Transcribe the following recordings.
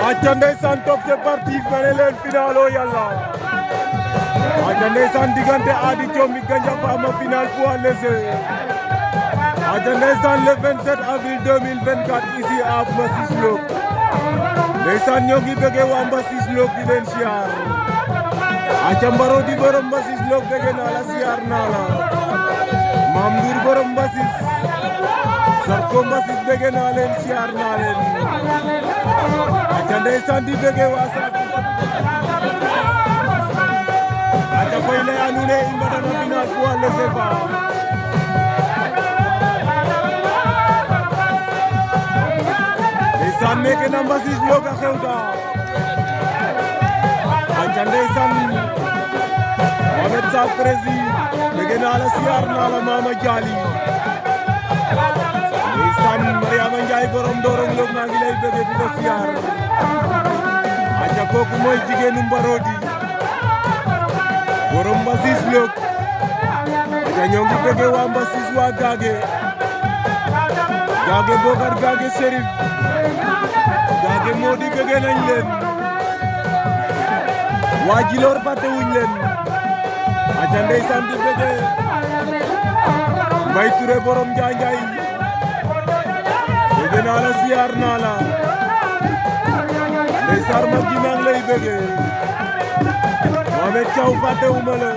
Aca ndeysaan top c'est parti fane leen final o yàlla aca ndeysaan diggante Ady Thiomby Gandia Fama final poids léger aca ndeysaan le 27 avril 2024 ici à Mbassis Lok ndeysaan ñoo ngi bëgg waa Mbassis Lok di leen siyaar aca Mbaro di borom Mbassis Lok bëgg naa la siyaar naa la Mame Ndour borom Mbassis Sarko Mbassis bëgg naa leen siyaar naa leen aca ndeysaan di bëgg waa Sarko aca koy lay anune i mbadana final poids léger fa ndeysaan meke na Mbassis Lok a xewta aca ndeysaan Mohamed Sa Prési bëgg naa la siyaar naa la Mama Diali ndeysaan Mariama Ndiaye borom Ndorong Lok maa ngi lay bëgg di la siyaar aca kooku mooy jigéenu Mbarodi borom Mbassis Lok aca ñoo ngi bëgg waa Mbassis waa Gage Bokar Gage Serif Gage moo di bëgg nañ leen waa Djilor fàtte wuñ leen aca ndeysaan di bëgg Mbay Touré borom Njaanjaay bëgg naa la siyaar naa la ndeysaan mag ji maa ngi lay bëgg Mohamed Thiaw fàtte wu ma la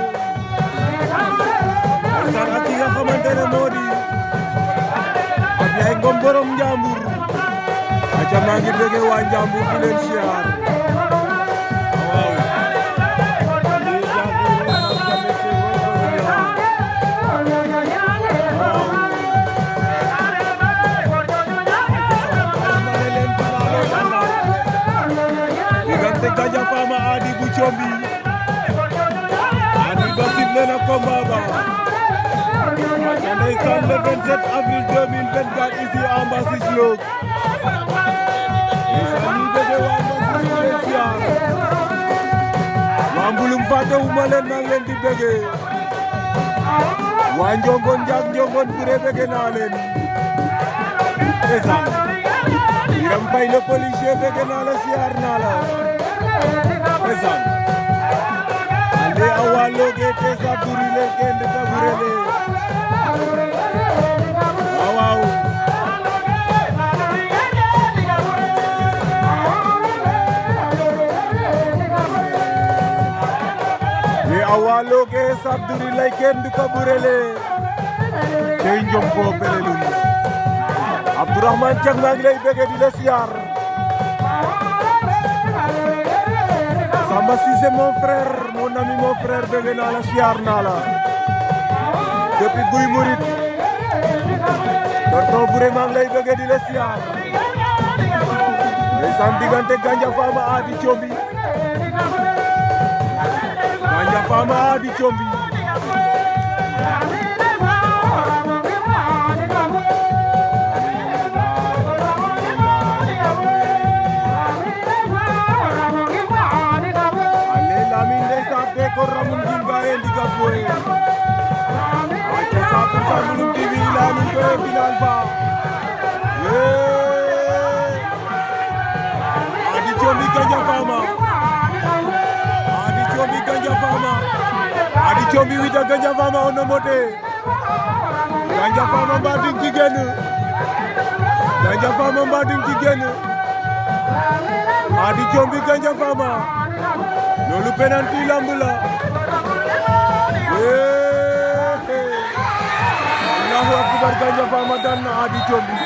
ndeysaan ak ki nga xamante ne moo di Ablaye Ngom borom Njambur aca maa ngi bëgg waa Njambur di leen siyaar waaw Gandia Fama Ady bu Thiomby Ady ba sifflé na combat ba aca ndeysaan le 27 avril 2024 ici à Mbassis Lok ndeysaan ñi bëgg waa Mbassis leen siyaar waa Mbulum fàtte wu ma leen maa ngi leen di bëgg waa Njongon Njaak Njongon Bure bëgg naa leen ndeysaan Biram Faye le policier bëgg naa la siyaar naa la ndeysaan ale awa loge te sa durile kende ta burele waaw le awa loge sa durile kende ta burele tey njom fo pelelum Abdourahmane Thiang maa ngi lay bëgg di la siyaar Samba Cissé mon frère mon ami mon frère bëgg naa la siyaar naa la depuis Guy Mouride tonton Bouré maa ngi lay bëgg di la siyaar ndeysaan diggante Gandia Fama Ady Thiomby Gandia Fama Ady Thiomby ko ramun ginga e ndiga foye aca 100% Mbulum TV lamin koy final fa Ady Thiomby Gandia Fama Ady Thiomby Gandia Fama Ady Thiomby wida Gandia Fama o nomote Gandia Fama mba ding ci génn Gandia Fama mba ding ci génn Ady Thiomby Gandia Fama loolu penalty lamb la Allahu akbar Gandia Fama daan na Ady Thiomby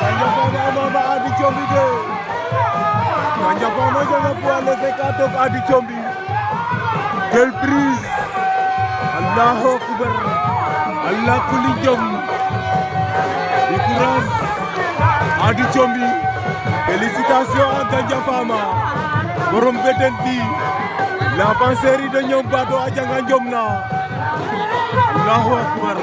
Gandia Fama ama ba Ady Thiomby de Gandia Fama janga poids léger ka toog Ady Thiomby quelle prise Allahu akbar Allah kuli jom du courage Ady Thiomby félicitations à Gandia Fama borom bedenti la panserie de ñoom bato a janga njom na Allahu akbar